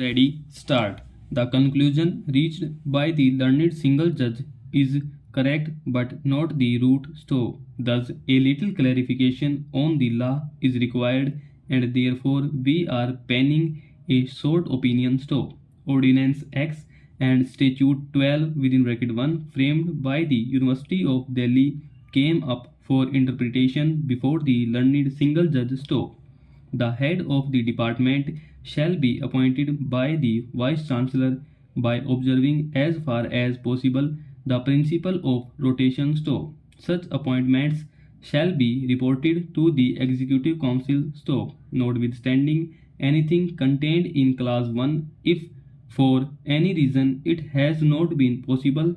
Ready, start. The conclusion reached by the learned single judge is correct but not the root stove. Thus, a little clarification on the law is required, and therefore we are penning a short opinion stove. Ordinance X and Statute 12 within bracket 1 framed by the University of Delhi came up for interpretation before the learned single judge stove. The head of the department shall be appointed by the Vice Chancellor by observing as far as possible the principle of rotation stove. Such appointments shall be reported to the Executive Council stove, notwithstanding anything contained in Clause 1 if for any reason it has not been possible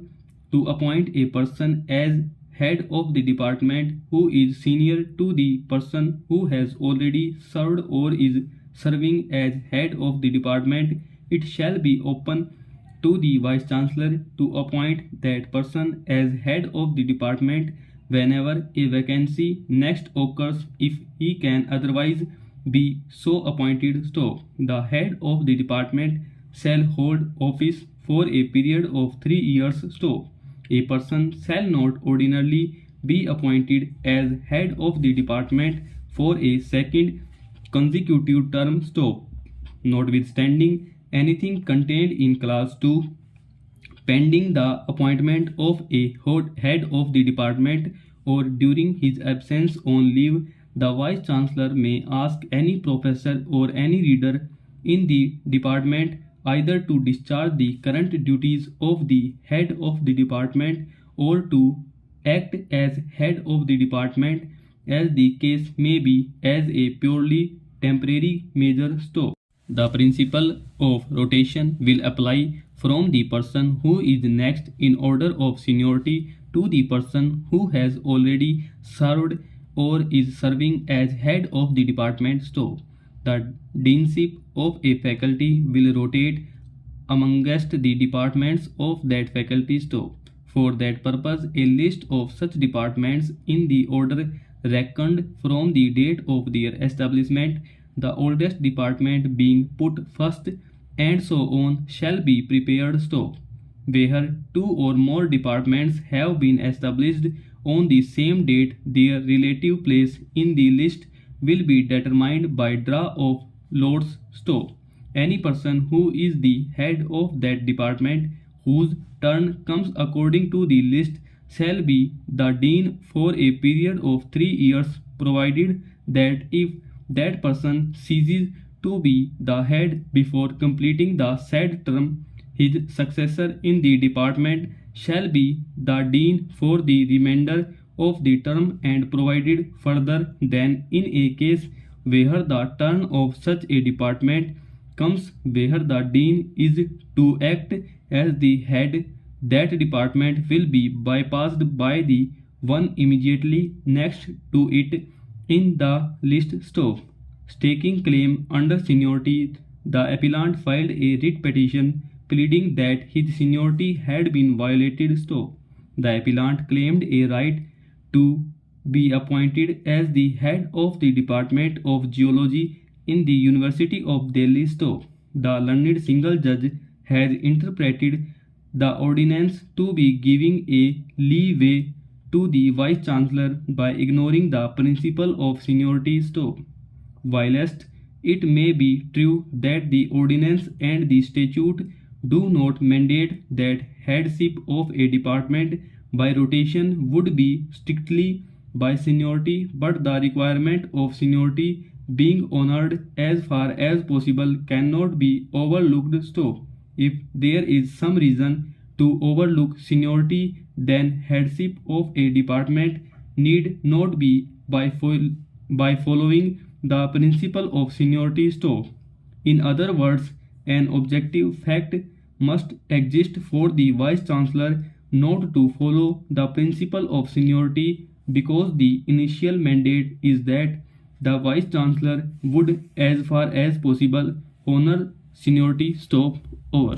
to appoint a person as head of the department who is senior to the person who has already served or is serving as head of the department, it shall be open to the Vice Chancellor to appoint that person as head of the department whenever a vacancy next occurs if he can otherwise be so appointed. So, the head of the department shall hold office for a period of 3 years. So, a person shall not ordinarily be appointed as head of the department for a second consecutive term. So, notwithstanding anything contained in Clause 2, pending the appointment of a head of the department or during his absence on leave, the Vice Chancellor may ask any professor or any reader in the department either to discharge the current duties of the head of the department or to act as head of the department as the case may be as a purely temporary measure. So, the principle of rotation will apply from the person who is next in order of seniority to the person who has already served or is serving as head of the department. So, the deanship of a faculty will rotate amongst the departments of that faculty. So, for that purpose, a list of such departments in the order reckoned from the date of their establishment, the oldest department being put first, and so on, shall be prepared. So, where two or more departments have been established on the same date, their relative place in the list will be determined by draw of lots. So, any person who is the head of that department whose turn comes according to the list shall be the dean for a period of 3 years, provided that if that person ceases to be the head before completing the said term, his successor in the department shall be the dean for the remainder of the term, and provided further than in a case where the turn of such a department comes where the dean is to act as the head, that department will be bypassed by the one immediately next to it in the list. So, staking claim under seniority, the appellant filed a writ petition pleading that his seniority had been violated. So, the appellant claimed a right to be appointed as the head of the Department of Geology in the University of Delhi. So, the learned single judge has interpreted the ordinance to be giving a leeway to the Vice Chancellor by ignoring the principle of seniority. So, whilst it may be true that the ordinance and the statute do not mandate that headship of a department by rotation would be strictly by seniority, but the requirement of seniority being honored as far as possible cannot be overlooked. So, if there is some reason to overlook seniority, then headship of a department need not be by following the principle of seniority. So, in other words, an objective fact must exist for the Vice Chancellor not to follow the principle of seniority, because the initial mandate is that the Vice Chancellor would as far as possible honor seniority. Stop over.